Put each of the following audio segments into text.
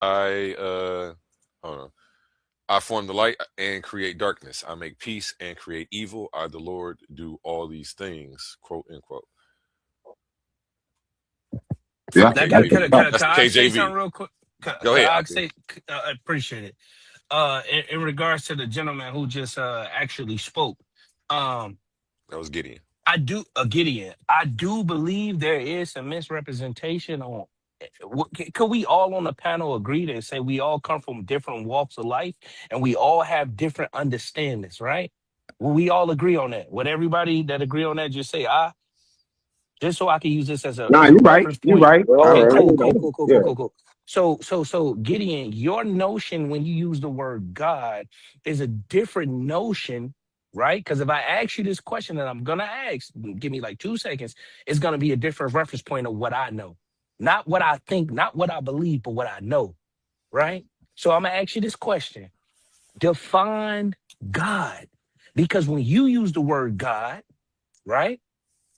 I hold on. I form the light and create darkness. I make peace and create evil. I, the Lord, do all these things. Quote unquote. From the Yeah, Now, that's KJV. a fact. That's the can I say KJV. something real quick? Go Can ahead, I Aki. say? I appreciate it. In regards to the gentleman who just actually spoke, um, That was Gideon. I do, Gideon. I do believe there is some misrepresentation on. Could we all on the panel agree to say we all come from different walks of life and we all have different understandings, right? Will we all agree on that? Would everybody that agree on that just say, just so I can use this Nah, as a you're right. reference You're point? right. Okay, cool, I cool, cool, cool, cool, yeah. cool, cool. So Gideon, your notion when you use the word God is a different notion, right? Because if I ask you this question that I'm gonna ask, give me like 2 seconds, it's gonna be a different reference point of what I know. Not what I think, not what I believe, but what I know, right? So I'm gonna ask you this question. Define God. Because when you use the word God, right?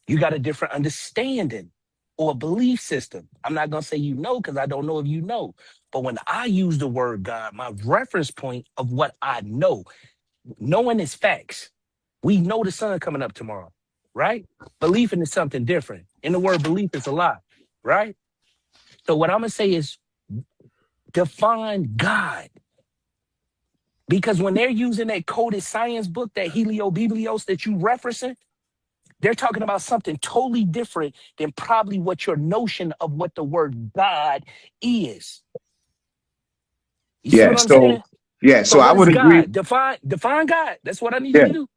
You got a different understanding or belief system. I'm not going to say you know because I don't know if you know. But when I use the word God, my reference point of what I know, knowing is facts. We know the sun coming up tomorrow, right? Belief in is something different. In the word belief, it's a lot, right? So what I'm going to say is define God. Because when they're using that coded science book, that Heliobiblios that you referencing, they're talking about something totally different than probably what your notion of what the word God is. You see Yeah. what I'm So saying? yeah. So So I what is would agree. God? Define God. That's what I need you Yeah. to do.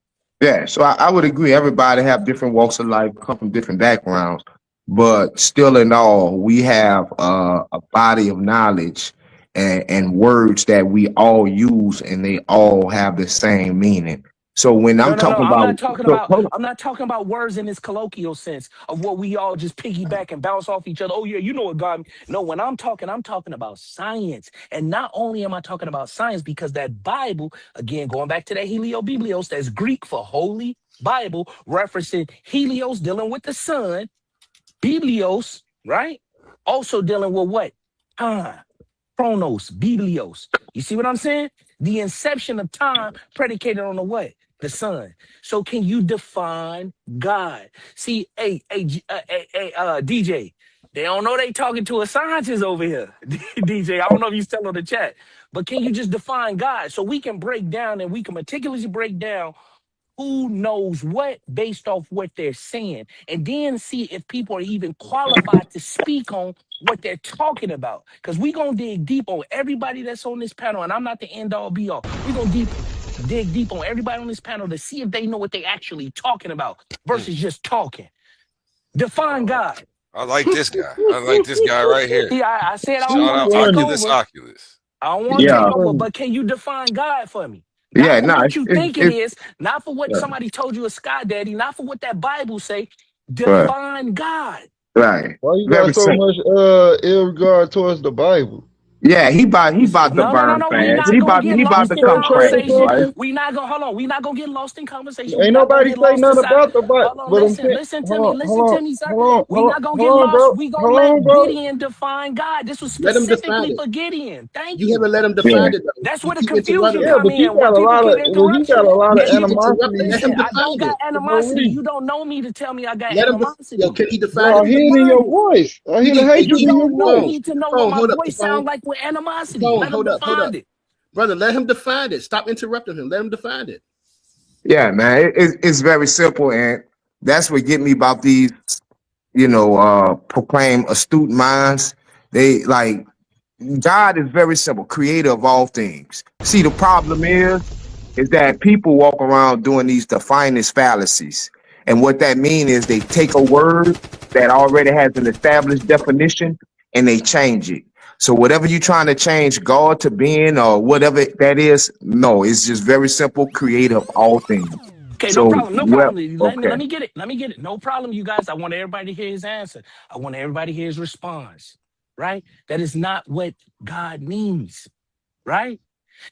Yeah. So I would agree. Everybody have different walks of life, come from different backgrounds, but still in all, we have a body of knowledge and words that we all use, and they all have the same meaning. So when No, I'm no, no. talking I'm about, not talking so about. hold on. I'm not talking about words in this colloquial sense of what we all just piggyback and bounce off each other. Oh yeah, you know what God. No, when I'm talking about science, and not only am I talking about science because that Bible, again, going back to that Heliobiblios, that's Greek for holy Bible, referencing Helios dealing with the sun, Biblios, right? Also dealing with what? Time, chronos, Biblios. You see what I'm saying? The inception of time predicated on the what? The sun. So can you define God? See, DJ, they don't know they talking to a scientist over here. DJ, I don't know if you still on the chat, but can you just define God so we can break down and we can meticulously break down who knows what based off what they're saying, and then see if people are even qualified to speak on what they're talking about. Because we're going to dig deep on everybody that's on this panel, and I'm not the end all be all. We're going to dig deep on everybody on this panel to see if they know what they actually talking about Mm. versus just talking. Define Uh, God. I like this guy. I like this guy right here. See, I said I don't Shout want out to take Oculus over. Oculus. I don't want to Yeah. take Too over, funny. but can you define God for me? Not Yeah. for No. what you think it It's is, not for what yeah, somebody told you a sky daddy, not for what that Bible say. right. Define God. Right. Why you got Very so simple. much ill regard towards the Bible? Yeah. He about to No, no, no, burn no. We fast. not He gonna about get he You about lost to in come can't say crazy, conversation. right? something. We not gonna hold on. We not gonna get lost in conversation. We Ain't not gonna nobody get say lost nothing inside. about the Bible. Hold on, But I'm listen, saying, listen to me, listen hold on, to me, sir. hold on, We not gonna hold get on, lost. bro. We gonna Hold on, let bro. Gideon define God. This was Let him define specifically it. for Gideon. Thank You you. haven't let him Yeah. define it though. That's You where the keep confusion interrupting Yeah, him. come but you in, where got a people lot of get well, you got interruption. a lot You of Yeah, keep you interrupting. animosity Let listen. him for I don't define it. got no animosity. reason. You don't know me to tell me I got Let him. Yo, animosity. can he define Bro, it I in the hear it in your Bible? voice. I hear the Hey, hatred You in your don't know voice. Capone, me to know what Capone, my hold up, voice sound Capone. like with animosity. Capone, Let them hold define up. it. Brother, let him define it. Stop interrupting him. Let him define it. Yeah, man. It's very simple, and that's what get me about these, proclaim astute minds. They like God is very simple, creator of all things. See, the problem is that people walk around doing these definist fallacies. And what that means is they take a word that already has an established definition and they change it. So whatever you're trying to change God to being or whatever that is, no, it's just very simple, creator of all things. Okay, no So, problem. No well, problem. okay. Let me get it. Let me get it. No problem, you guys. I want everybody to hear his answer. I want everybody to hear his response. Right? That is not what God means. Right?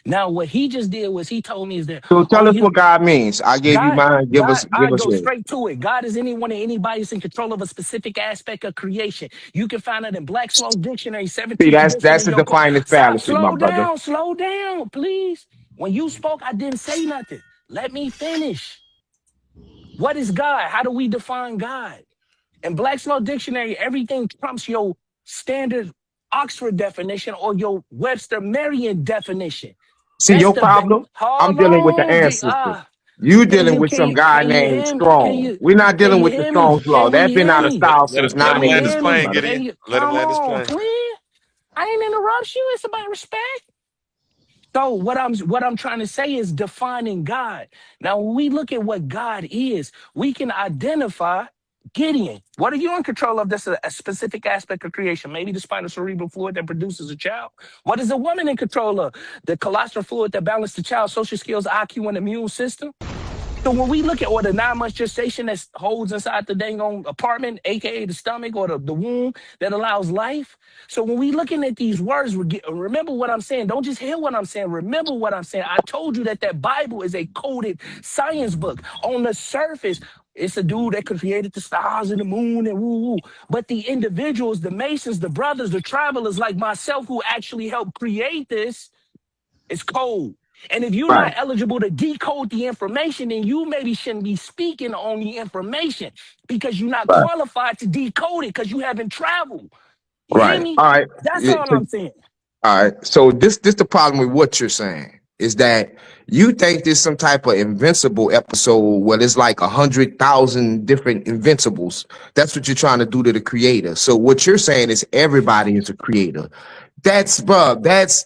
Now, what he just did was he told me is that, So tell oh, us what God means. I gave you God, mine. Give God, us I yours. go straight to it. God is anyone and anybody that's in control of a specific aspect of creation. You can find it in Black's Law Dictionary, See, 17th edition that's in a your code. defining Stop, fallacy, my brother. slow down, please. When you spoke, I didn't say nothing. Let me finish. What is God? How do we define God? In Black's Law Dictionary, everything trumps your standard Oxford definition or your Webster Merriam definition. See, That's your the best. problem? I'm Hold dealing with the on, ancestor. You dealing with some guy can you named hear me? Strong. We're not Can dealing you with the hear me? Strong's law. Can That's you been hear out of me? style Let since him let Can him you land his hear 986, plane, me? brother. Can Gideon. you Let him come land his on, plane. twin? I ain't interrupt you. It's about respect. So what I'm trying to say is defining God. Now, when we look at what God is, we can identify Gideon. What are you in control of? That's a specific aspect of creation. Maybe the spinal cerebral fluid that produces a child. What is a woman in control of? The colostral fluid that balances the child's social skills, IQ, and immune system. So when we look at or the 9 months gestation that holds inside the dang on apartment, aka the stomach or the womb that allows life. So when we looking at these words, remember what I'm saying. Don't just hear what I'm saying. Remember what I'm saying. I told you that Bible is a coded science book. On the surface, it's a dude that created the stars and the moon and woo woo. But the individuals, the Masons, the brothers, the travelers like myself who actually helped create this, it's code. And if you're Right, not eligible to decode the information, then you maybe shouldn't be speaking on the information because you're not right, qualified to decode it because you haven't traveled. You hear right. me? All right. That's all I'm saying. All right. So this the problem with what you're saying is that you think there's some type of invincible episode where there's like 100,000 different invincibles. That's what you're trying to do to the creator. So what you're saying is everybody is a creator. That's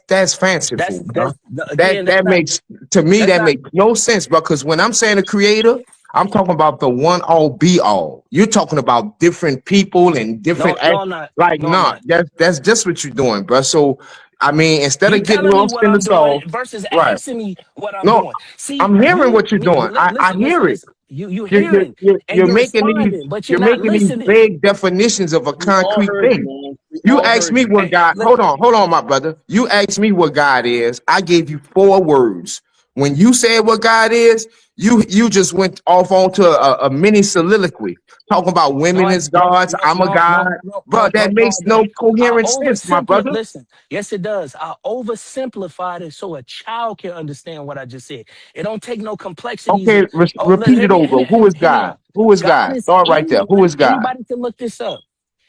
that's fanciful, bro. Again, that's That not makes to me that's that not makes no sense, bro. Because when I'm saying a creator, I'm talking about the one all be all. You're talking about different people and different no, I'm not. like, No, I'm nah, not. that's just what you're doing, bro. So, I mean, instead You of getting telling me lost what in the I'm doing sauce, versus right? asking me what I'm No, doing. See, I'm hearing what you're doing. I listen, hear it. You hearing and You're you're making these responding, but you're not listening. vague definitions of a We all concrete heard you, thing. man. We You all asked heard me you. what God. Hold on, my brother. You asked me what God is. I gave you 4 words. When you said what God is, you just went off onto a mini soliloquy talking about No, women I as gods. I'm a god, bro. That makes I no didn't. I coherent sense, my oversimplify. brother. Listen, yes, it does. I oversimplified it so a child can understand what I just said. It don't take no complexities. Okay, And oh, repeat it over. Who is hear me God? out. Who is God God? is Start right there. Who anyone. is God? Anybody can look this up.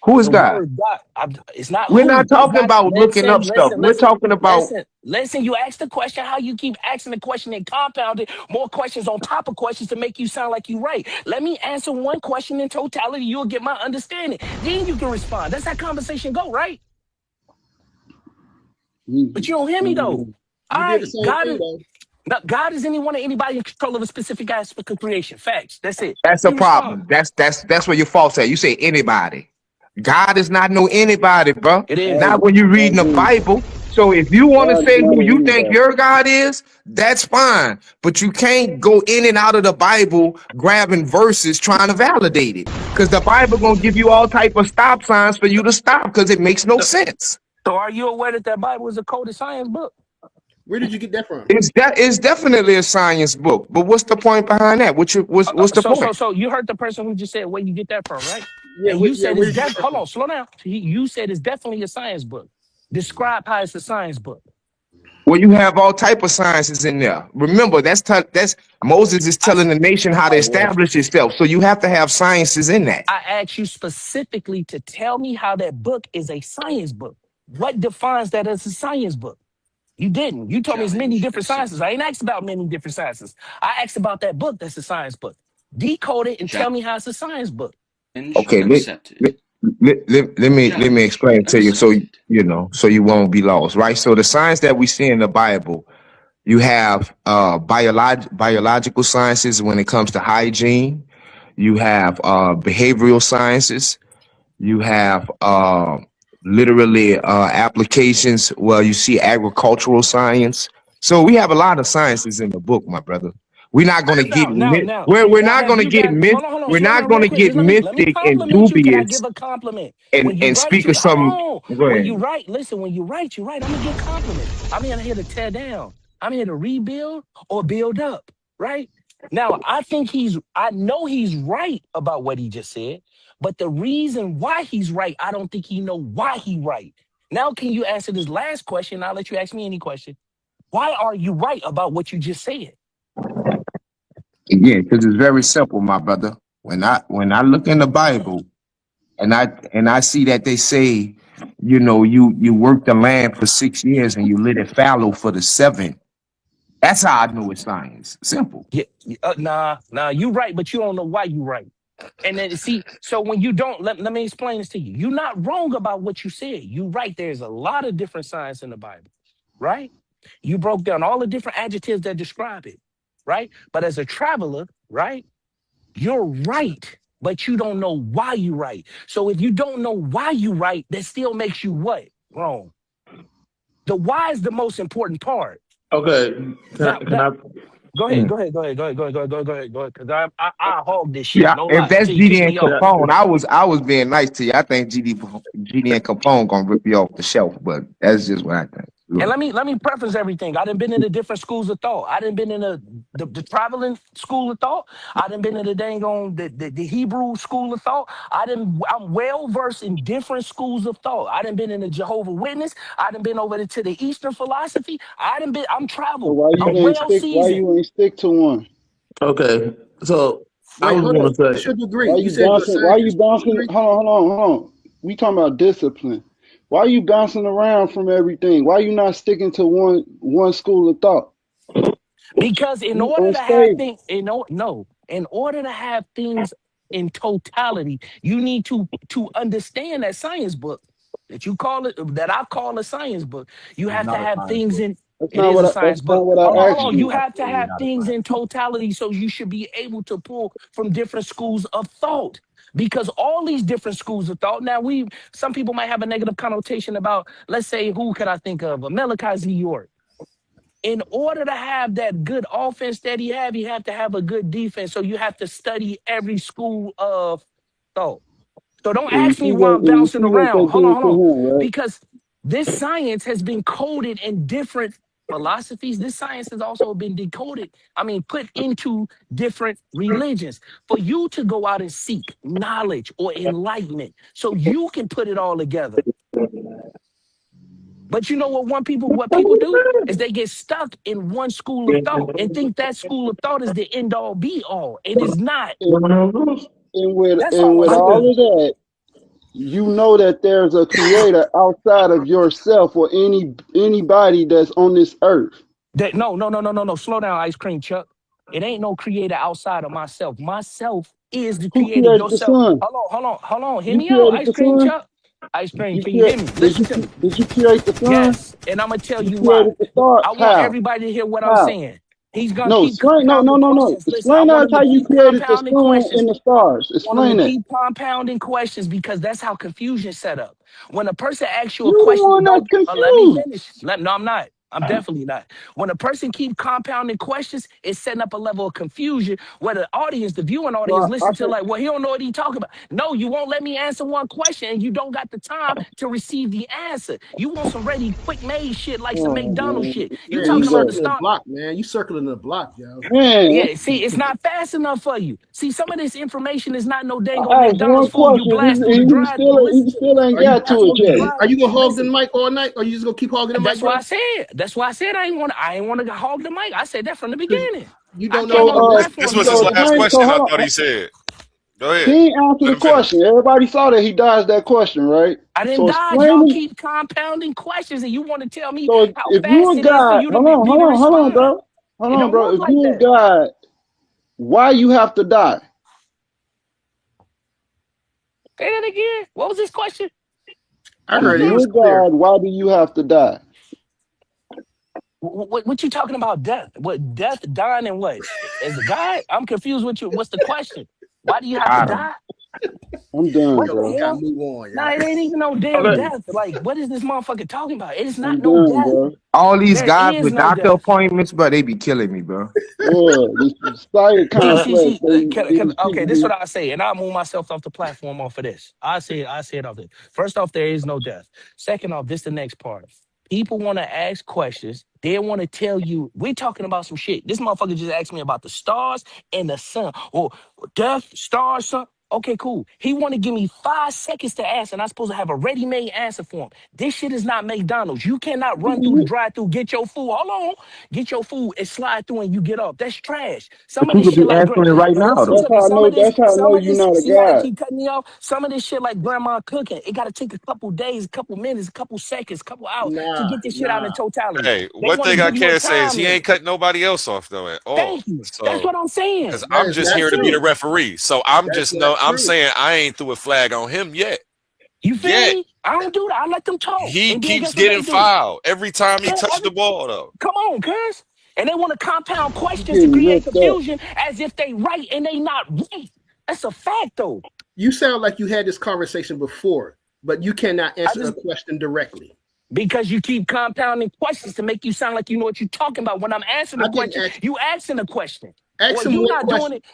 Who is The God? word God. It's not We're not who. It's talking not. about looking up stuff. We're talking about Listen. You asked the question. How you keep asking the question and compounding more questions on top of questions to make you sound like you right. Let me answer one question in totality. You'll get my understanding. Then you can respond. That's how conversation go, right? But you don't hear me though. Mhm. All You did the right, same thing, though. God is anyone or anybody in control of a specific aspect of creation. Facts. That's it. that's Let a me respond. problem. That's where you're false at. You say anybody. God is not no anybody, bro. It is. Not Right. when you're I reading the agree. Bible. So if you want to God is say not who an you think anybody. your God is, that's fine. But you can't go in and out of the Bible grabbing verses trying to validate it. Because the Bible gonna give you all type of stop signs for you to stop because it makes no sense. So are you aware that Bible is a coded science book? Where did you get that from? It's definitely a science book. But what's the point behind that? What's the point? So you heard the person who just said where you get that from, right? Yeah, And you yeah. said Where it's did you get that hold from? on, slow down. You said it's definitely a science book. Describe how it's a science book. Well, you have all type of sciences in there. Remember, that's Moses is I telling the nation how to Oh well. establish itself. So you have to have sciences in that. I asked you specifically to tell me how that book is a science book. What defines that as a science book? You didn't. You told me it's many Challenge different sciences. I accepted. ain't asked about many different sciences. I asked about that book that's a science book. Decode it and tell me how it's a science book. Challenge Okay, accepted. let me Challenge explain to you so accepted. you know so you won't be lost, right? So the science that we see in the Bible, you have biological sciences when it comes to hygiene. You have behavioral sciences. You have literally applications. Well, you see agricultural science. So we have a lot of sciences in the book, my brother. We're not going to get Now, we're now, not have going to you get guys? Hold on, we're slow not down going real to quick. get Just let me mystic and compliment you. Can I dubious give a compliment? When you and write, speak of you hold some. on. Go When you ahead. write, listen. When you write, you're right. I'm gonna get compliments. I'm not here to tear down. I'm here to rebuild or build up. Right now, I know he's right about what he just said, but the reason why he's right, I don't think he know why he right. Now, can you answer this last question? I'll let you ask me any question. Why are you right about what you just said? Again, because it's very simple, my brother. When I look in the Bible and I see that they say, you work the land for 6 years and you let it fallow for the seventh. That's how I know it's science. Simple. Yeah, nah, you right, but you don't know why you right. And then see, so when you don't, let me explain this to you. You're not wrong about what you said. You right. There's a lot of different signs in the Bible, right? You broke down all the different adjectives that describe it, right? But as a traveler, right, you're right, but you don't know why you right. So if you don't know why you right, that still makes you what? Wrong. The why is the most important part. Okay, Now, can I? go ahead, Mm. go ahead, go ahead, go ahead, go ahead, go ahead, go ahead, go ahead, go ahead. Because I hog this shit. Yeah, No if lie, that's until you kick GD and me off. Yeah, Capone, I was being nice to you. I think GD and Capone gonna rip you off the shelf, but that's just what I think. And let me preface everything. I done been in the different schools of thought. I done been in the traveling school of thought. I done been in the dang on the Hebrew school of thought. I'm well versed in different schools of thought. I done been in the Jehovah Witness. I done been over to the Eastern philosophy. I'm So traveled. why you I'm ain't well stick? Why seasoned. you ain't stick to one? okay. So I Wait, was hold going on. to say, What's your degree? Why You you said you're a bouncing? Why you scientist. What's your bouncing? degree? Hold on. We talking about discipline. Why you bouncing around from everything? Why you not sticking to one school of thought? Because in You order to have unstable. things, no, in order to have things in totality, you need to understand that science book that you call it, that I call a science book. You It's have to not a have science things book. in. That's It not is what a I. That's science not book. what Hold on, I hold asked on. You you. have to Absolutely have not a things science in totality, so you should be able to pull from different schools of thought. Because all these different schools of thought. Now, some people might have a negative connotation about, let's say, who could I think of? Malachi Z. York. In order to have that good offense that you have to have a good defense. So you have to study every school of thought. So don't And you ask me see why I'm what bouncing they around. did to Hold on. him, right? Because this science has been coded in different philosophies. This science has also been decoded, put into different religions for you to go out and seek knowledge or enlightenment so you can put it all together. But you know what people do is they get stuck in one school of thought and think that school of thought is the end all be all. It is not. And, That's all and I with want to all say. of that, you know that there's a creator outside of yourself or anybody that's on this earth. No. Slow down, ice cream Chuck. It ain't no creator outside of myself. Myself is the Who creator. created the Yourself. sun? Hold on. Hear You me out, created ice the cream sun. Chuck. Ice cream, You can you create? hear me? Listen to me. Did you create the sun? Yes, and I'm gonna tell You you why. created the stars. I want How? everybody to hear what I'm How? saying. He's gonna No, keep explain. No, no, compounding no, no. questions. Listen, I Explain want us him to how you keep created the compounding sun questions. and the stars. I want him to Explain that. keep compounding questions because that's how confusion set up. When a person asks you a You the question and one that's don't let me confused. finish. No, I'm not. I'm definitely not. When a person keep compounding questions, it's setting up a level of confusion where the audience, the viewing audience, So I listen to can. like, well, he don't know what he talking about. No, you won't let me answer one question and you don't got the time to receive the answer. You want some ready, quick made shit like some Oh McDonald's man, shit. You Man, you talking about the ego. circling the start. block, man. You circling the block, yo. Man, Yeah, see, it's not fast enough for you. See, some of this information is not no dang on I asked McDonald's one food you question. blast through the drive through. Listen He to me. still ain't Are you got to That's it what yet. are drive. you gonna hog the Listen, mic all night, or you just gonna keep hogging the mic, that's why bro? I said. That's why I said I ain't want to hog the mic. I said that from the Because beginning. you I don't know came how on to the So This platform was to his so say, last explain. So question. I hold thought on. he said. Go He ahead. ain't answer Let the him finish. question. Everybody saw that he dodged that question, right? I didn't So dodge. Y'all explain. keep compounding questions, and you want to tell me So how if you fast a it is for God, you to be to hold on, respond. bro. Hold It on, don't bro. work If like you a that. God, why you have to die? Say that again. What was this question? I One more If heard it. It time. you was a clear. God, why do you have to die? What you talking about? Death? What death? Dying and what? As a guy, I'm confused. What's the question? Why do you have to Adam. die? I'm done, What Yo, the we bro. gotta hell? move on, Nah, it y'all. ain't even no damn Okay. death. Like, what is this motherfucker talking about? It is not I'm no done, death. bro. All these There guys is with no doctor death. appointments, bro, they be killing me, bro. Yeah, this science complex. Okay, this is what I say, and I'll move myself off the platform off of this. I say it off this. First off, there is no death. Second off, this the next part. People want to ask questions. They want to tell you, we're talking about some shit. This motherfucker just asked me about the stars and the sun. Or death, stars, sun. Okay, cool. He want to give me 5 seconds to answer, and I'm supposed to have a ready-made answer for him. This shit is not McDonald's. You cannot run through the drive-through, get your food. Hold on. Get your food and slide through and you get off. That's trash. But Some of you this could shit be like answering it right and now, listen though. to me. Some of this, That's how I know you're not a see how they god. keep cutting me off? Some of this shit like grandma cooking. It gotta take a couple days, a couple minutes, a couple seconds, a couple hours to Nah, get this shit out in nah. totality. Hey, They one want to thing I give you a can say is time he ain't limit. cutting nobody else off though at all. Thank you. That's So, what I'm because saying. That I'm is just not here to be the true. referee. So I'm That's just not I'm true. saying I ain't threw a flag on him yet. You feel Yet me? I don't do that. I let them talk. he And then keeps guess what getting they do? fouled every time he Yeah, touched the ball though. come on, cuz. And they want to compound You questions to getting create ripped up. confusion as if they right and they not right. That's a fact though. You sound like you had this conversation before, but you cannot I answer a just question directly. because you keep compounding questions to make you sound like you know what you're talking about. When I'm answering I the didn't question, ask. you asking the question. Ask Or him you one not doing question. it.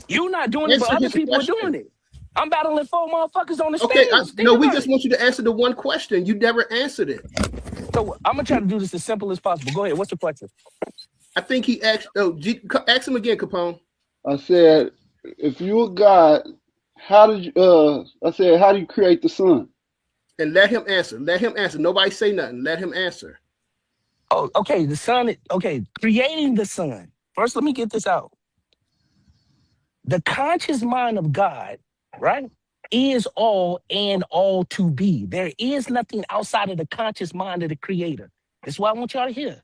You not doing it, but Answer other his people are question. doing it. I'm battling 4 motherfuckers on the Okay, stage. Think no, we about just it. want you to answer the one question. You never answered it. So I'm gonna try to do this as simple as possible. Go ahead. What's the question? I think he asked. Oh, ask him again, Capone. I said, if you're a god, I said, how do you create the sun? And let him answer. Let him answer. Nobody say nothing. Let him answer. Oh, okay. The sun. Okay, creating the sun. First, let me get this out. The conscious mind of God, right, is all and all to be. There is nothing outside of the conscious mind of the Creator. That's what I want y'all to hear.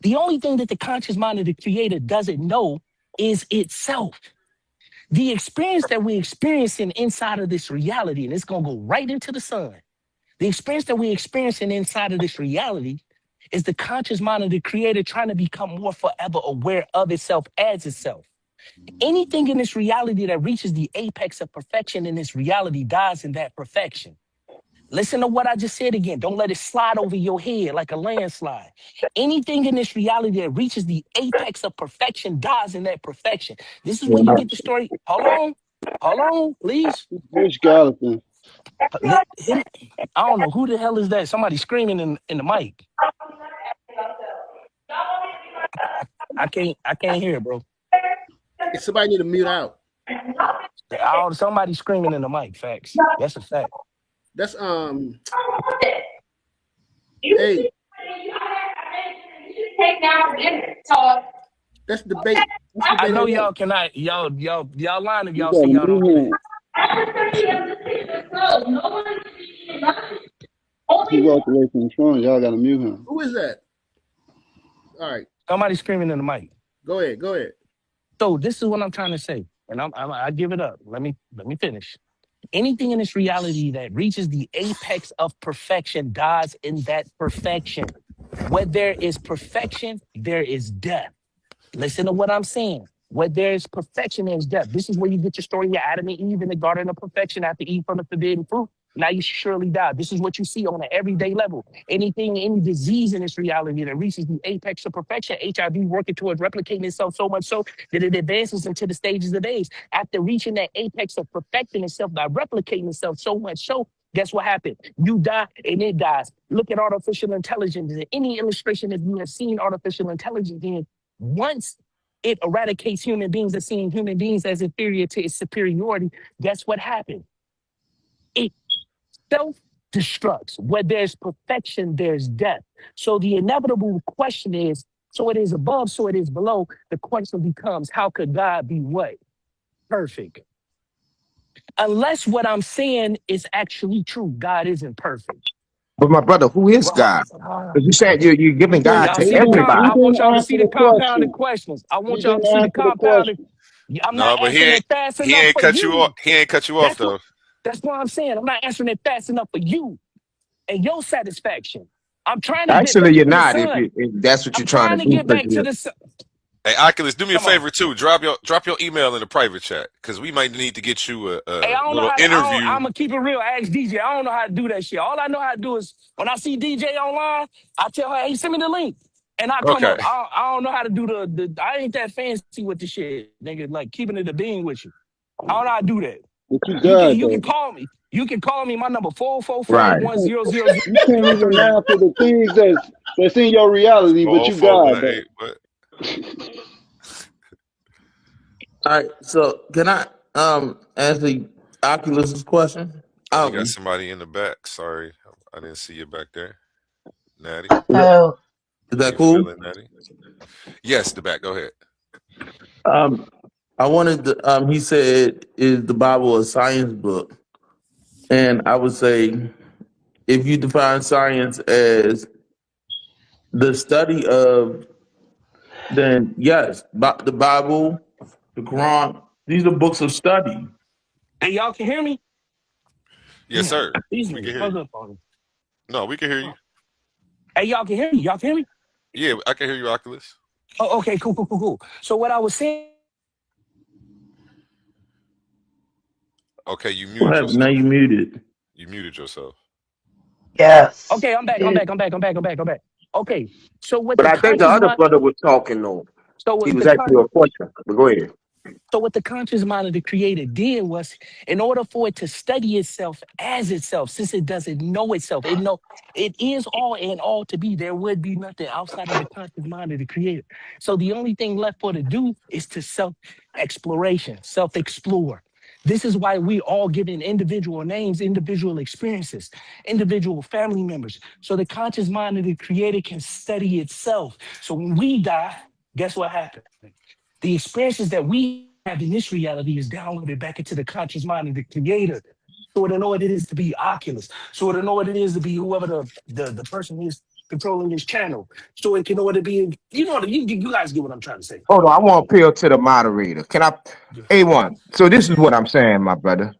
The only thing that the conscious mind of the Creator doesn't know is itself. The experience that we're experiencing inside of this reality, and it's gonna go right into the sun. The experience that we're experiencing inside of this reality is the conscious mind of the Creator trying to become more forever aware of itself as itself. Anything in this reality that reaches the apex of perfection in this reality dies in that perfection. Listen to what I just said again. Don't let it slide over your head like a landslide. Anything in this reality that reaches the apex of perfection dies in that perfection. This is where you get the story. Hold on, please. Which Jonathan? Let him. I don't know who the hell is that. Somebody screaming in the mic. I can't hear it, bro. If somebody need to mute out. Somebody screaming in the mic. Facts. That's a fact. That's Hey, that's debate. That's I debate know on what? y'all cannot. Y'all lying if You y'all got say to y'all don't mute hear him. it. He walked away from the phone. Y'all got to mute him. Who is that? All right, Somebody screaming in the mic. go ahead. Go ahead. So this is what I'm trying to say, and I give it up. Let me finish. Anything in this reality that reaches the apex of perfection dies in that perfection. Where there is perfection, there is death. Listen to what I'm saying. Where there's perfection, there's death. This is where you get your story of Adam and Eve in the Garden of Perfection after Eve from the forbidden fruit. Now you surely die. This is what you see on an everyday level. Any disease in this reality that reaches the apex of perfection, HIV working towards replicating itself so much so that it advances into the stages of AIDS. After reaching that apex of perfecting itself by replicating itself so much so, guess what happened? You die and it dies. Look at artificial intelligence. Any illustration that you have seen artificial intelligence in, once it eradicates human beings and seeing human beings as inferior to its superiority, guess what happened? It self-destructs. Where there's perfection, there's death. So the inevitable question is, so it is above, so it is below. The question becomes, how could God be what? Perfect. Unless what I'm saying is actually true, God isn't perfect. But my brother, who is Well, God? Because you said you're giving God y'all to see everybody. I He want didn't y'all to see answer the the compounded question. questions. I He want y'all to didn't see the answer the compounded. question. I'm not No, but answering it fast he enough ain't for cut you off. you. He ain't cut you off That's what though. that's what I'm saying. I'm not answering it fast enough for you and your satisfaction. I'm trying to get Actually, back you're to the not. sun. If that's what I'm you're trying to trying to do, get because back to the sun. Hey, Oculus, do me a Come on. favor too. Drop your email in the private chat because we might need to get you Hey, I a don't know little how to, interview. I'm gonna keep it real. Ask DJ. I don't know how to do that shit. All I know how to do is when I see DJ online, I tell her, hey, send me the link. And I come Okay. up. I don't know how to do the I ain't that fancy with the shit, nigga. Like keeping it a being with you. I don't know how to do that. But you God You can though. call me. You can call me. My number Right. 444-1000. You can't even answer the things that's in your reality, but you God though. 40418. What? All right. So can I answer Oculus's question? Oh, we got Is somebody in the back. Sorry, I didn't see you back there. Natty, that, Oh, is how that you cool? feeling, Natty? Yes, the back. Go ahead. I wanted to, he said, is the Bible a science book? And I would say, if you define science as the study of, then yes, the Bible, the Quran, these are books of study. Hey, y'all can hear me? Yes, sir. These We can niggas hear hung you. up on me. No, we can hear you. Hey, y'all can hear me? Y'all can hear me? Yeah, I can hear you, Oculus. Oh, okay, cool. So what I was saying. Okay, you What muted happened? Now yourself. you muted. You muted yourself. yes. Okay, I'm back. Okay, so what But the I think the conscious other mind, brother was talking though. so He what was the asking you a question. But go ahead. so what the conscious mind of the creator did was, in order for it to study itself as itself, since it doesn't know itself, it is all and all to be. There would be nothing outside of the conscious mind of the creator. So the only thing left for it to do is to self-exploration, self-explore. This is why we all given individual names, individual experiences, individual family members. So the conscious mind of the creator can study itself. So when we die, guess what happened? The experiences that we have in this reality is downloaded back into the conscious mind of the creator. So it'll know what it is to be Oculus. So it'll know what it is to be whoever the person is controlling this channel. So it can know what it be. You guys get what I'm trying to say. Hold on, I want to appeal to the moderator. Can I A1? So this is what I'm saying, my brother.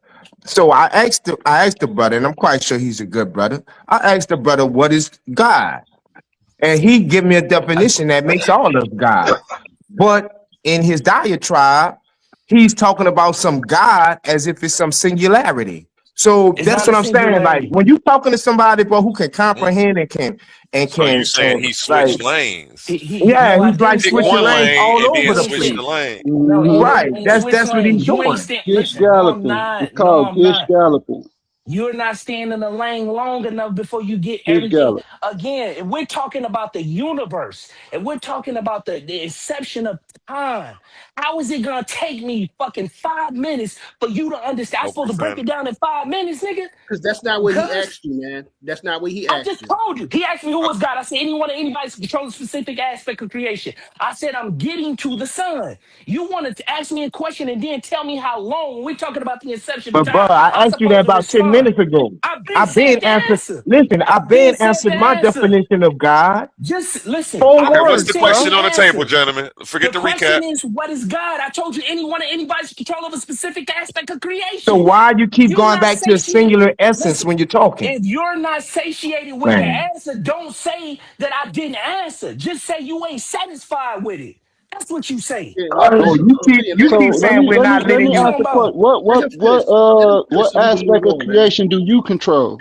So I asked the brother, and I'm quite sure he's a good brother. I asked the brother, what is God? And he give me a definition that makes all of God. But in his diatribe, he's talking about some God as if it's some singularity. So It's that's not a what I'm saying. Like singularity. when you talking to somebody, bro, who can Mm. comprehend and So you can saying he like, switched lanes? yeah, No, I he's like didn't Pick switch switching one lanes lanes. lane all and then over You the ain't switch st- the place. lane. no, Mm-hmm. you Right. ain't switch That's what he's lanes. You ain't doing. stand. Fish Listen, no, I'm galloping. It's not. No, called I'm fish not. galloping. You're not staying in the lane long enough before you get Fish everything. gallop. Again, if we're talking about the universe, and we're talking about the inception of time, how is it gonna take me fucking 5 minutes for you to understand? I'm No supposed to break it profanity. down in 5 minutes, nigga? Because that's not what he Because asked you, man. That's not what he I asked just you. told you. He asked me who was God. I said anybody to control a specific aspect of creation. I said I'm getting to the sun. You wanted to ask me a question and then tell me how long. When we're talking about the inception of But bro, time, I I'm asked you that supposed to about 10 respond. minutes ago. I've been I've said been the answered. answer. Listen, I've I've been been said the answered my answer. definition of God. Just listen. 4 Okay, I've what's been the words, said bro. question the on the table, answer. gentlemen? The Forget the recap. question is, what is God? I told you anybody's control of a specific aspect of So creation. why you keep You going not back to a satiated. singular essence Listen, when you're talking? if you're not satiated with the Man. answer, don't say that I didn't answer. Just say you ain't satisfied with it. That's what you say. Yeah, let, Oh, let, you let So him keep let saying me we're let me not What let are letting me you you. ask talking the about? question. What let what him what finish. Let him finish what so we can move aspect of on, man. creation do you control?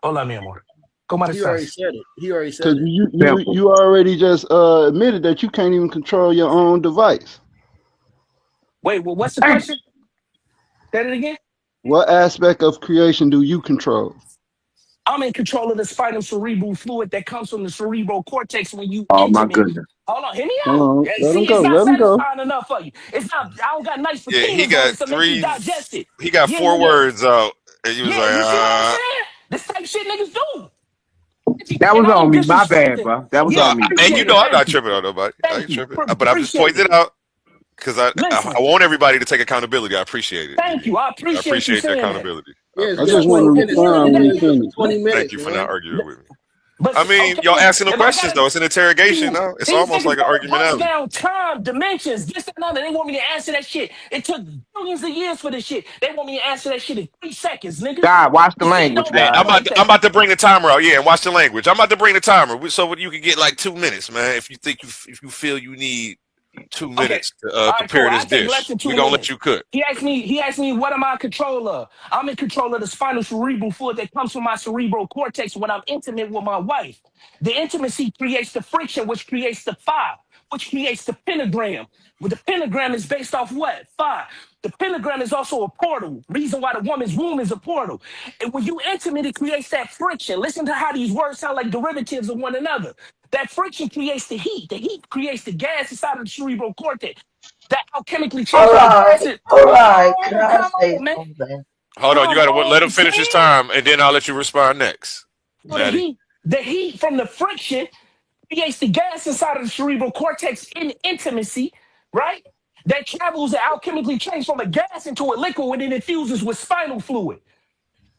Hola, mi amor. ¿Cómo He already estás? said it. He already Because said it. Simple. you already just admitted that you can't even control your own device. Wait, well, what's the question? Say it again. What aspect of creation do you control? I'm in control of the spinal cerebral fluid that comes from the cerebral cortex when you Oh my intimate. goodness. Hold on, hear me Hold out. on, Yeah, let him see, go. it's not Let him go. satisfying enough for you. It's not. I don't got nice Yeah, he patina got voice to make you three. digest it. He got Yeah, 4 yeah, yeah. words out, and he was Yeah, like, you see what I'm saying? This type of shit niggas do. That And was I on ain't me. My bad, disrespecting. bro. That was Yeah, No, on me. and you appreciate know it. I'm Thank not you. tripping on nobody. I Thank ain't you. tripping. But I just Appreciate pointed it. it out because I Listen, want everybody to take accountability. I appreciate it. thank you. I I appreciate you appreciate the saying that. accountability. I Yeah, I we got just appreciate So, it. want so to at the end of respond the when he day, finished. twenty Thank minutes, you for not man. arguing with me. But I mean, okay, y'all asking them if I questions gotta, though. It's an interrogation now. It's these almost niggas like an gotta argument break alley. down time, dimensions, this and another. They want me to answer that shit. It took billions of years for this shit. They want me to answer that shit in 3 seconds, nigga. God, watch the This shit language, don't Hey, work God. like I'm that. about to bring the timer out. Yeah, and watch the language. I'm about to bring the timer so you can get like 2 minutes, man. If you think if you feel you need 2 Okay. minutes to All right, cool. prepare I this take less dish, than we two gonna let minutes. you cook. He asked me what am I in control of? I'm in control of the spinal cerebral fluid that comes from my cerebral cortex when I'm intimate with my wife. The intimacy creates the friction, which creates the fire, which creates the pentagram. But the pentagram is based off what? Fire. The pentagram is also a portal. Reason why the woman's womb is a portal. And when you intimate, it creates that friction. Listen to how these words sound like derivatives of one another. That friction creates the heat. The heat creates the gas inside of the cerebral cortex that alchemically change from a gas. All Come right. Can on, I come say on, man. something? Hold on, you Come gotta let him on, finish his Sam. time, and then I'll let you respond next, So Natty. the heat from the friction creates the gas inside of the cerebral cortex in intimacy, right? That travels and alchemically change from a gas into a liquid and then infuses with spinal fluid.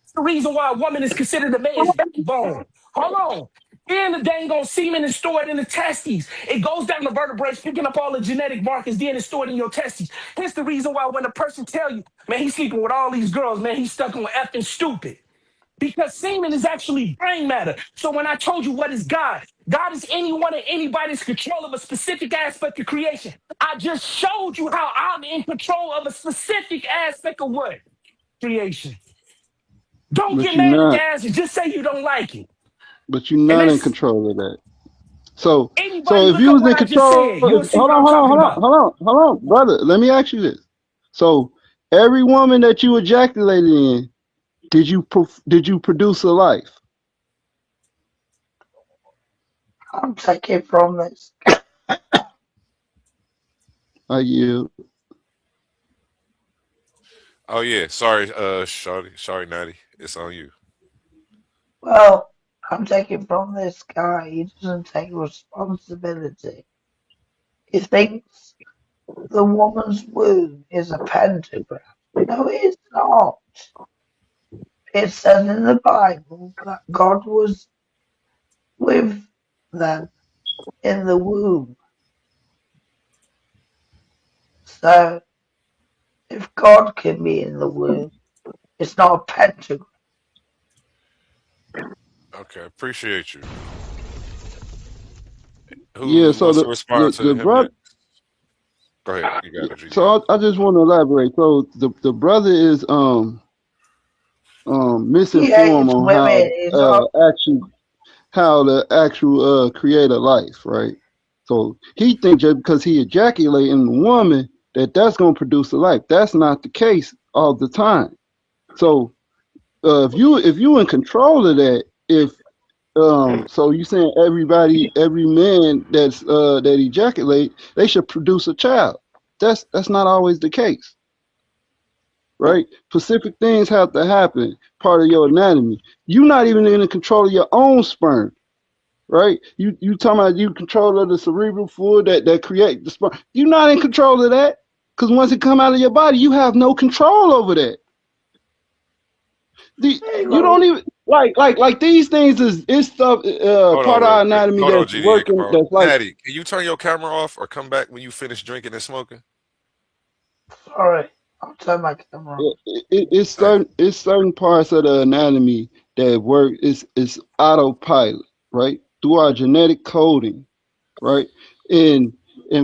It's the reason why a woman is considered a man's backbone. Hold on. Then the dang on semen is stored in the testes. It goes down the vertebrae, picking up all the genetic markers, then it's stored in your testes. Hence the reason why when a person tell you, man, he's sleeping with all these girls, man, he's stuck on effing stupid. Because semen is actually brain matter. So when I told you what is God, God is anyone and anybody's control of a specific aspect of creation. I just showed you how I'm in control of a specific aspect of what? Creation. Don't But get you're mad at the not. answer. Just say you don't like it. But you're And not in let's control of that. So anybody if look you up was what in I just control, said. You'll see hold what on, I'm hold on, talking hold on, about. hold on, hold on, brother. Let me ask you this. So every woman that you ejaculated in, did you produce a life? I'm taking from this. Are you? Oh yeah, sorry, sorry, Natty. It's on you. Well, I'm taking from this guy. He doesn't take responsibility. He thinks the woman's womb is a pentagram. No, it's not. It says in the Bible that God was with them in the womb. So if God can be in the womb, it's not a pentagram. Okay, appreciate you. Yeah. Who So wants to respond to the him brother. next? Go ahead, you got it, GDA. So I just want to elaborate. So the brother is He misinformed hates on women. He's not. how the actual create a life, right? So he thinks just because he ejaculate in the woman that's gonna produce a life. That's not the case all the time. So if you in control of that, if so you saying every man that ejaculate, they should produce a child. That's not always the case, right? Specific things have to happen, part of your anatomy. You're not even in control of your own sperm, right? You talking about you control of the cerebral fluid that create the sperm. You're not in control of that, because once it come out of your body, you have no control over that. You don't even like these things is stuff Hold on, part of real our quick. anatomy Hold on, that's GDA. Come working. on, That's like Natty. Can you turn your camera off or come back when you finish drinking and smoking? Sorry, I'll turn my camera on. Thank it's certain parts of the anatomy that work. It's autopilot, right, through our genetic coding, right? And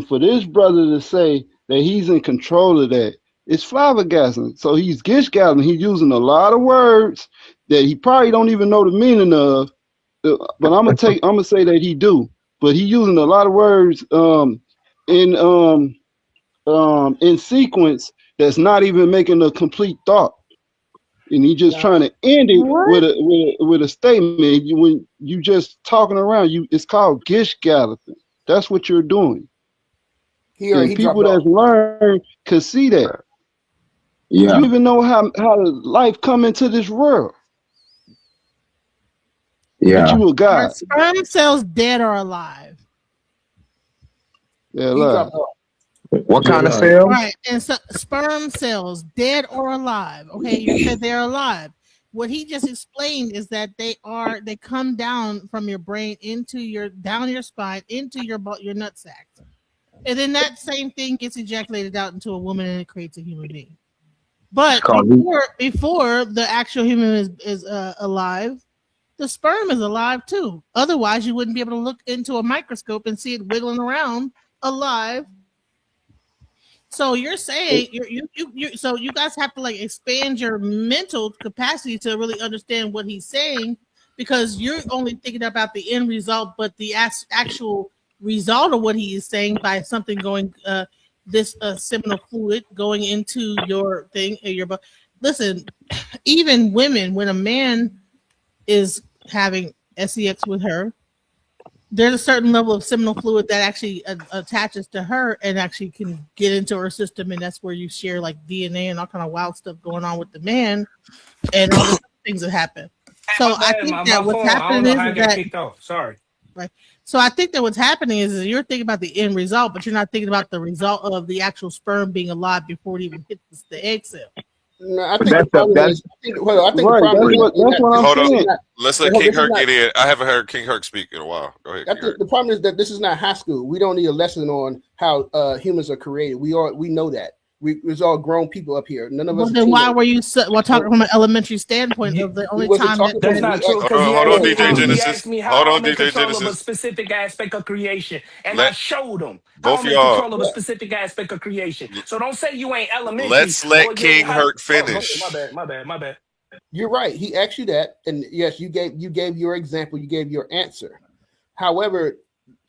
for this brother to say that he's in control of that, it's flabbergasting. So he's gishgasm. He's using a lot of words that he probably don't even know the meaning of. But I'm gonna say that he do. But he using a lot of words in in sequence that's not even making a complete thought. And he just trying to end it What? with a statement. When you just talking around, it's called gish galloping. That's what you're doing. And He people dropped off. that's learned can see that. Yeah, You even know how life come into this world. But yeah. you a Are God. sperm cells dead or alive? Yeah, He lie. dropped off. What Yeah, kind of like, cells? Right. And so sperm cells, dead or alive. Okay, you said they're alive. What he just explained is that they come down from your brain into down your spine into your nutsack, and then that same thing gets ejaculated out into a woman, and it creates a human being. But before the actual human is alive, the sperm is alive too. Otherwise, you wouldn't be able to look into a microscope and see it wiggling around alive. So you're saying so you guys have to like expand your mental capacity to really understand what he's saying, because you're only thinking about the end result, but the actual result of what he is saying by something going this seminal fluid going into your thing listen, even women, when a man is having sex with her, there's a certain level of seminal fluid that actually attaches to her and actually can get into her system, and that's where you share like DNA and all kind of wild stuff going on with the man, and all the things that happen. So I think that what's happening is that sorry. Right. So I think that what's happening is you're thinking about the end result, but you're not thinking about the result of the actual sperm being alive before it even hits the egg cell. No, I think the problem is. That's what I'm saying. Let's let King Herc get in. I haven't heard King Herc speak in a while. Go ahead. I think the problem is that this is not high school. We don't need a lesson on how humans are created. We know that. It's all grown people up here. None of us. Then why were you talking from an elementary standpoint of the only time that's not true? Hold on, DJ Genesis. He asked me how I'm in control of a specific aspect of creation, and I showed him how I'm in control of a specific aspect of creation. So don't say you ain't elementary. Let's let King Herc finish. My bad. You're right. He asked you that, and yes, you gave your example. You gave your answer. However,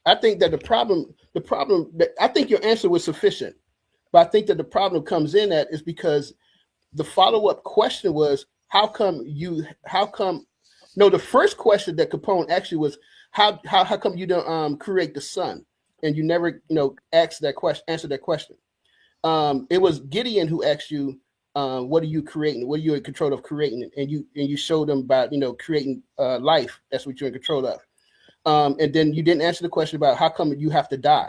I think that the problem I think your answer was sufficient. But I think that the problem comes in at is because the follow-up question was, the first question that Capone actually was, how come you don't create the sun? And you never, answer that question. It was Gideon who asked you, what are you creating? What are you in control of creating? And you showed them about, creating life. That's what you're in control of. And then you didn't answer the question about how come you have to die?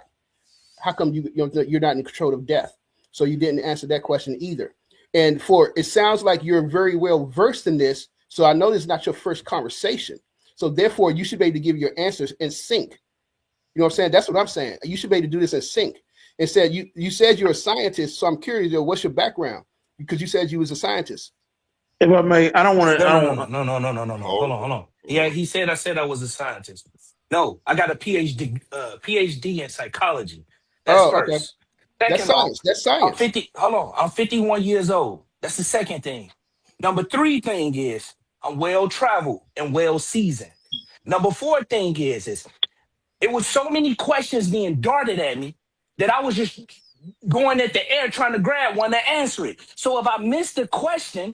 How come you're not in control of death? So you didn't answer that question either. And it sounds like you're very well versed in this. So I know this is not your first conversation. So therefore, you should be able to give your answers in sync. You know what I'm saying? That's what I'm saying. You should be able to do this in sync. Instead, you said you're a scientist. So I'm curious, what's your background? Because you said you was a scientist. If I may, I don't want to. No. Hold on. Yeah, he said I said I was a scientist. No, I got a PhD in psychology. That's first. Okay. That's science. That's science. I'm 51 years old. That's the second thing. Number 3 thing is I'm well traveled and well seasoned. Number 4 thing is it was so many questions being darted at me that I was just going at the air trying to grab one to answer it. So if I missed the question,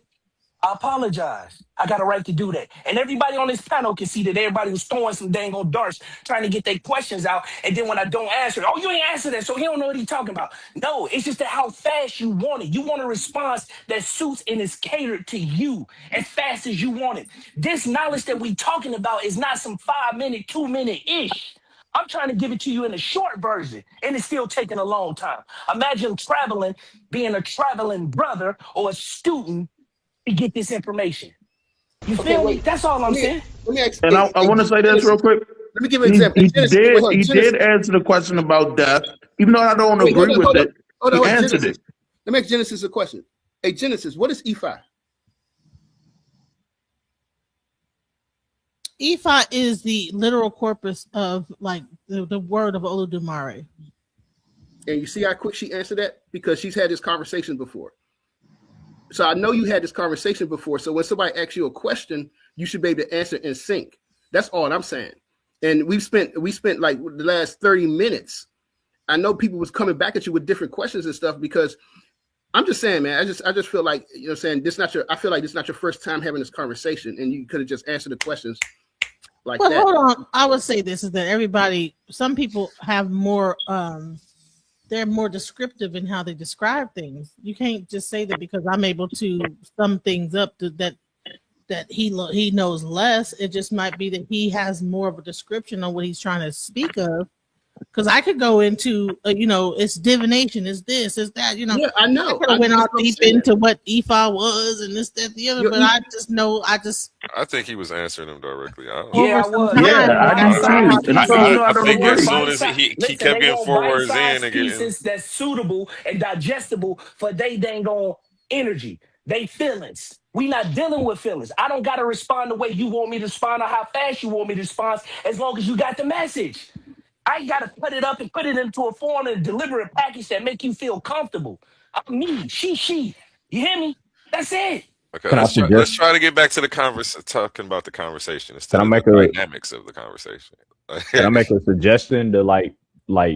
I apologize. I got a right to do that. And everybody on this panel can see that everybody was throwing some dang old darts trying to get their questions out. And then when I don't answer it, you ain't answer that, so he don't know what he's talking about. No, it's just that how fast you want it. You want a response that suits and is catered to you as fast as you want it. This knowledge that we talking about is not some 5-minute, 2-minute-ish. I'm trying to give it to you in a short version, and it's still taking a long time. Imagine being a traveling brother or a student to get this information. You feel me? That's all I'm saying. And I want to say this real quick. Let me give an example. He did answer the question about death, even though I don't agree with it. He answered it. Let me ask Genesis a question. Hey, Genesis, what is Ephi? Ephi is the literal corpus of like the word of Olodumare. And you see how quick she answered that? Because she's had this conversation before. So I know you had this conversation before. So when somebody asks you a question, you should be able to answer in sync. That's all I'm saying. And we spent like the last 30 minutes. I know people was coming back at you with different questions and stuff because I'm just saying, man, I just feel like, saying I feel like this is not your first time having this conversation and you could have just answered the questions like that. Hold on. I would say this is that some people have more, they're more descriptive in how they describe things. You can't just say that because I'm able to sum things up that he knows less. It just might be that he has more of a description on what he's trying to speak of Because I could go into, it's divination, it's this, it's that, Yeah, I know. I could have went that's all what I'm deep saying. into what Ephah was and this, that, the other, You're- but I just know, I think he was answering them directly. I don't. Yeah, I over some was. time, Yeah, I I do saw how too. And people. you know how I to think reverse as it. soon as he Listen, kept they getting want 4 words bite-sized in and getting, pieces that's suitable and digestible for they dang on energy, they feelings. We not dealing with feelings. I don't gotta respond the way you want me to respond or how fast you want me to respond, as long as you got the message. I ain't gotta put it up and put it into a form and deliver a package that make you feel comfortable. I'm me, she. You hear me? That's it. okay, Can I let's suggest? try to get back to the talking about the conversation Can instead I of make the a dynamics of the conversation. Can I make a suggestion to like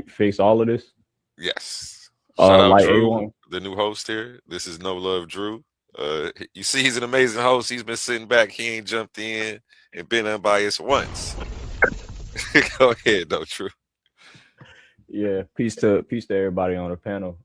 fix all of this? Yes. Shout out Like Drew, A1. the new host here. This is No Love Drew. You see, he's an amazing host. He's been sitting back. He ain't jumped in and been unbiased once. Go ahead, though, Drew. Yeah, peace to everybody on the panel.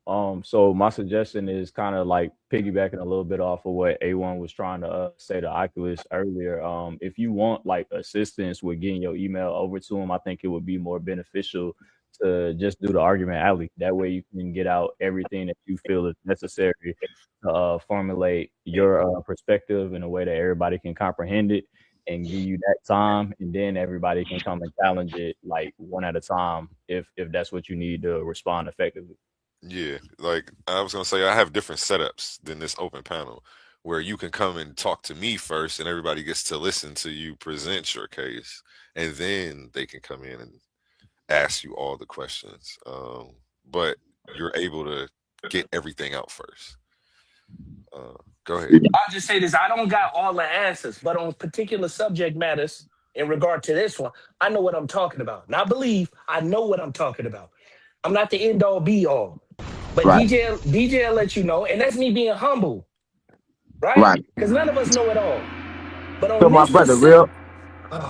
So my suggestion is kind of like piggybacking a little bit off of what A1 was trying to say to Oculus earlier. If you want like assistance with getting your email over to him, I think it would be more beneficial to just do the argument alley. That way you can get out everything that you feel is necessary to formulate your perspective in a way that everybody can comprehend it, and give you that time, and then everybody can come and challenge it like one at a time if that's what you need to respond effectively. Yeah, like I was gonna say, I have different setups than this open panel, where you can come and talk to me first, and everybody gets to listen to you present your case, and then they can come in and ask you all the questions. But you're able to get everything out first. Go ahead. I'll just say this. I don't got all the answers, but on particular subject matters in regard to this one, I know what I'm talking about. Now, I know what I'm talking about. I'm not the end all be all. But Right. DJ will let you know, and that's me being humble, right? Right. Because none of us know it all. But on So my this brother, specific,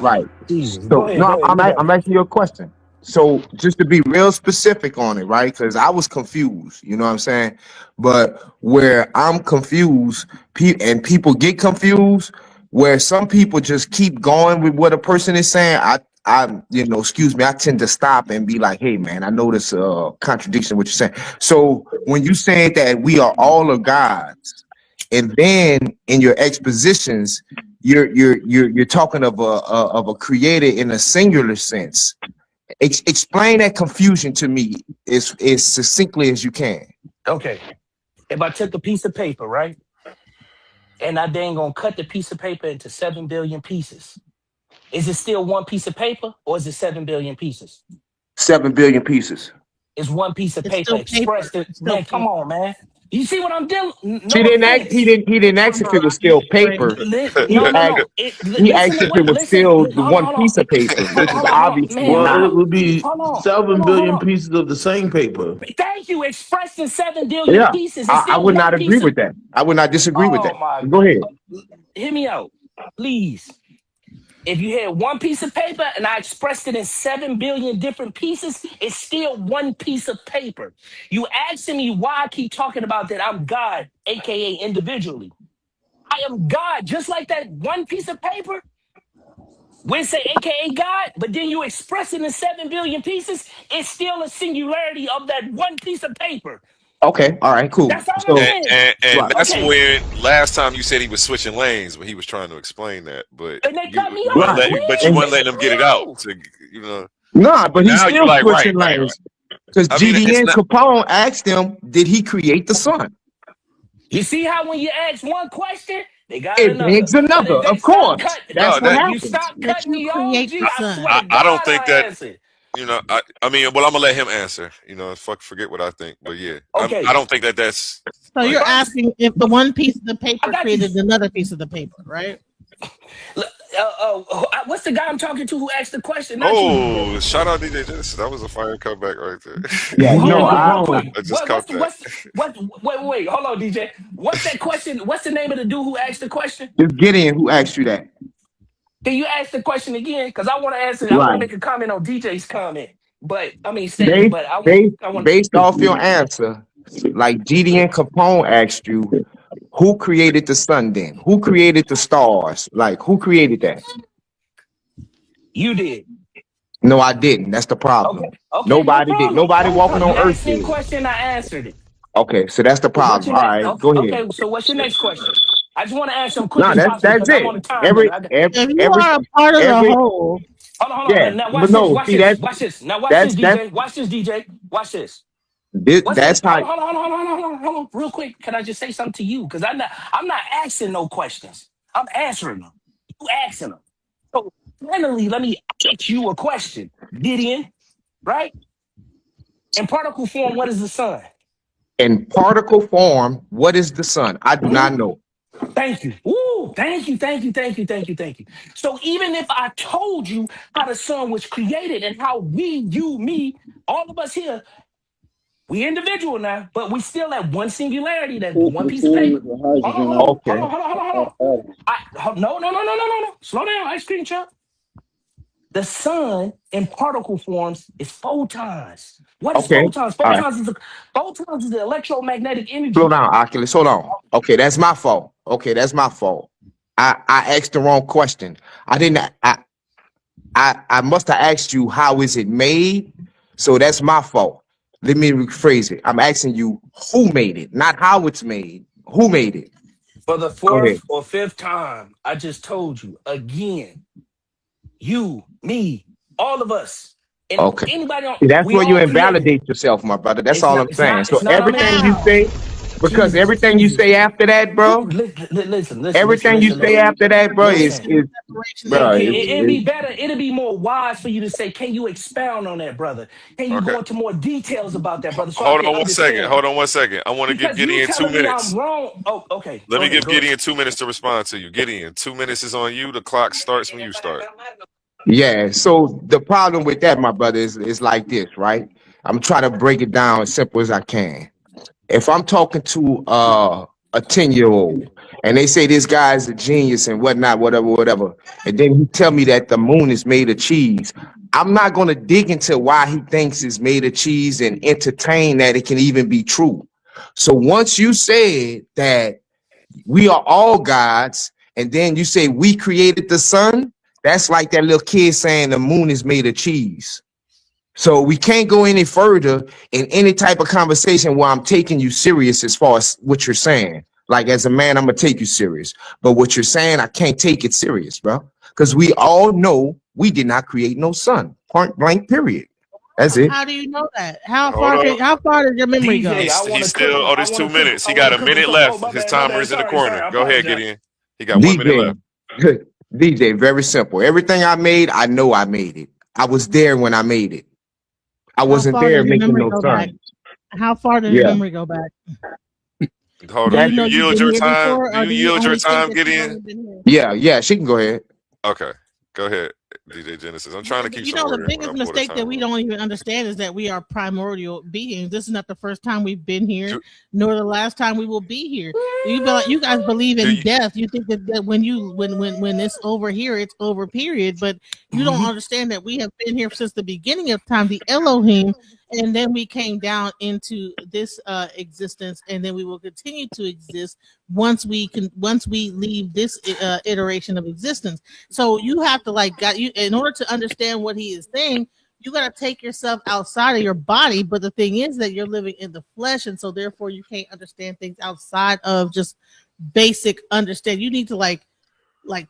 right. Jesus, So go ahead, no, you got it. I'm asking you a question. So just to be real specific on it, right? Because I was confused, you know what I'm saying? But where I'm confused, and people get confused, where some people just keep going with what a person is saying, excuse me, I tend to stop and be like, hey man, I notice a contradiction in what you're saying. So when you say that we are all of gods, and then in your expositions, you're talking of a creator in a singular sense. Explain that confusion to me as succinctly as you can. Okay. If I took a piece of paper, right? And I dang gonna cut the piece of paper into 7 billion pieces. Is it still one piece of paper, or is it 7 billion pieces? 7 billion pieces. It's one piece of It's paper still expressed. paper. It's still Man, come paper. on, man. You see what I'm doing? No He didn't ask. offense. He didn't ask if it was still paper. He No. asked. He Listen asked to if it what. was Listen. still the Hold on. one Hold on. piece of paper, which is Hold on. obviously Man, Well, not. it would be hold on. 7 billion pieces of the same paper. Thank you. Expressed in 7 billion Yeah, pieces. It's I still would one not agree piece of. with that. I would not disagree with Oh that. my Go ahead. God. Hear me out, please. If you had one piece of paper and I expressed it in 7 billion different pieces, it's still one piece of paper. You asking me why I keep talking about that I'm God, aka individually. I am God, just like that one piece of paper. We say aka God, but then you express it in 7 billion pieces, it's still a singularity of that one piece of paper. Okay. All right. Cool. That's all I'm So saying. And right. that's Okay. when last time you said he was switching lanes when he was trying to explain that, but And they cut me you off wouldn't as let but you well. And wouldn't They let cut him me get it out off. to nah, but he's now you still like switching right. lanes because I mean, it's GDN not. Capone asked him, "Did he create the sun?" You see how when you ask one question, they got It another. begs But another. if they Of stop course, cutting, No, that's what that if you happens. stop That cutting you me off, create G, the I swear sun. to I don't God, think I that answer. I mean, well, I'm gonna let him answer. Forget what I think, but yeah, I Okay, don't think that that's So like you're asking if the one piece of the I paper got you. created another piece of the paper, right? What's the guy I'm talking to who asked the question? Not you, DJ. oh, shout out DJ Genesis. That was a fire comeback right there. Yeah, Hold no, on, DJ real quick. Capone. I just caught that. Wait, hold on, DJ. What's that question? What's the name of the dude who asked the question? it's Gideon who asked you that. Can you ask the question again? Because I want to answer. I want to Right. make a comment on DJ's comment, statement. Based, But based, I want. based off your answer, like GDN Capone asked you, who created the sun then? Who created the stars? Like, who created that? You did. No, I didn't. That's the Okay, problem. okay, no Nobody did. problem. Nobody No walking problem. on You earth asked me a did. question, I answered it. Okay, so that's the What's problem. your All next? right, go ahead. Okay, so what's your next question? I just want to answer them quick No, as possible that's because I'm it. on a time limit. Every If you every are a part of the every whole, Hold on. yeah. Now But watch this. no, Watch see this. Watch this. Now watch this, that's DJ. Watch this, DJ. Watch this. What's that's the how. hold on, real quick. Can I just say something to you? Because I'm not asking no questions. I'm answering them. You asking them. So finally, let me ask you a question. Gideon, right? In particle form, what is the sun? In particle form, what is the sun? I do not know. Thank you. Ooh, thank you. So even if I told you how the sun was created and how we, you, me, all of us here, we individual now, but we still have one singularity, that one The piece of sun paper. is the hydrogen Okay. Hold on. No. Slow down, ice cream truck. The sun in particle forms is photons. What is Okay. photons? All right. Photons is the electromagnetic Slow energy. down, Oculus. Hold on. Okay, that's my fault. Okay, that's my fault. I asked the wrong question. I didn't. I must have asked you how is it made. So that's my fault. Let me rephrase it. I'm asking you who made it, not how it's made. Who made it? For the Go ahead. fourth or fifth time, I just told you again, you, me, all of us, and Okay. anybody on, See, that's we where you all created. invalidate yourself, my brother. That's It's all not, I'm it's saying. not, So it's not, I'm everything you now, say, because everything you Jesus. say after that, bro, everything you say after that, bro, Listen. is separation of bro, It'd being. be better. It'd be more wise for you to say, "Can you expound on that, brother? Can you Okay. go into more details about that, brother, so I Hold can on one second. understand?" Hold on one second. I want to give Because you Gideon two telling me I'm minutes. wrong. Oh, okay. Let Go me ahead. give Go ahead. Gideon 2 minutes to respond to you. Gideon, 2 minutes is on you. The clock starts when you start. yeah. So the problem with that, my brother, is like this, right? I'm trying to break it down as simple as I can. If I'm talking to a 10-year-old and they say this guy's a genius and whatnot, whatever, and then he tell me that the moon is made of cheese, I'm not gonna dig into why he thinks it's made of cheese and entertain that it can even be true. So once you said that we are all gods, and then you say we created the sun, that's like that little kid saying the moon is made of cheese. So we can't go any further in any type of conversation where I'm taking you serious as far as what you're saying. Like as a man, I'm gonna take you serious. But what you're saying, I can't take it serious, bro. Because we all know we did not create no sun. Point blank, period. That's it. How do you know that? How Hold far on. does your memory go? DJ, I want He's to cook still, him. oh, there's 2 minutes. He got a minute Oh, left. my His bad. My timer bad. is in the Sorry. corner. I Go ahead, apologize. Gideon. He got 1 minute left. DJ, DJ, very simple. Everything I made, I know I made it. I was there when I made it. I How wasn't far there does your making memory no go back? sun. How far does your Yeah. memory go back? Hold Do on. you That, You know you've yield been your here time. before, Do or you do you yield your only think time, that you've Gideon? only been yeah, she can go ahead. Okay. Go ahead, DJ Genesis. I'm trying to here? keep You some know, the order when biggest I pull the mistake that we timer up. don't even understand is that we are primordial beings. This is not the first time we've been here, Do, nor the last time we will be here. You guys believe do in you, death. You think that when it's over here, it's over. Period. But you don't understand that we have been here since the beginning of time. The Elohim. And then we came down into this existence, and then we will continue to exist once we leave this iteration of existence. So you have to in order to understand what he is saying, you got to take yourself outside of your body. But the thing is that you're living in the flesh, and so therefore you can't understand things outside of just basic understanding. You need to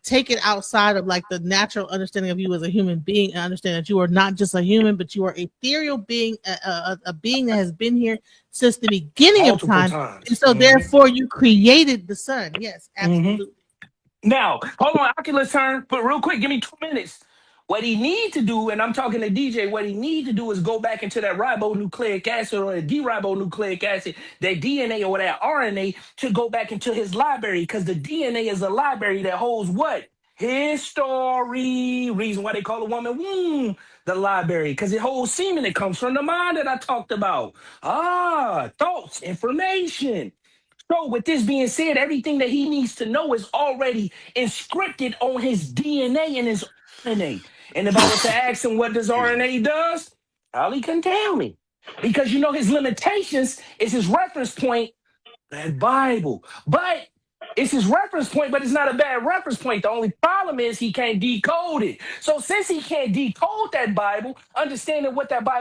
take it outside of the natural understanding of you as a human being and understand that you are not just a human, but you are a ethereal being, a being that has been here since the beginning of Multiple time. times. And so therefore you created the sun. Yes, absolutely. Now, hold on, Oculus turn, but real quick, give me 2 minutes. What he need to do, and I'm talking to DJ, what he need to do is go back into that ribonucleic acid or the deribonucleic acid, that DNA or that RNA, to go back into his library, because the DNA is a library that holds what? His story. Reason why they call a woman womb the library, because it holds semen that comes from the mind that I talked about. Thoughts, information. So, with this being said, everything that he needs to know is already inscripted on his DNA and his RNA. And if I was to ask him what does excuse me. RNA does, probably couldn't tell me. Because his limitations is his reference point, that Bible. But It's his reference point, but it's not a bad reference point. The only problem is he can't decode it. So since he can't decode that Bible, understanding what that Bible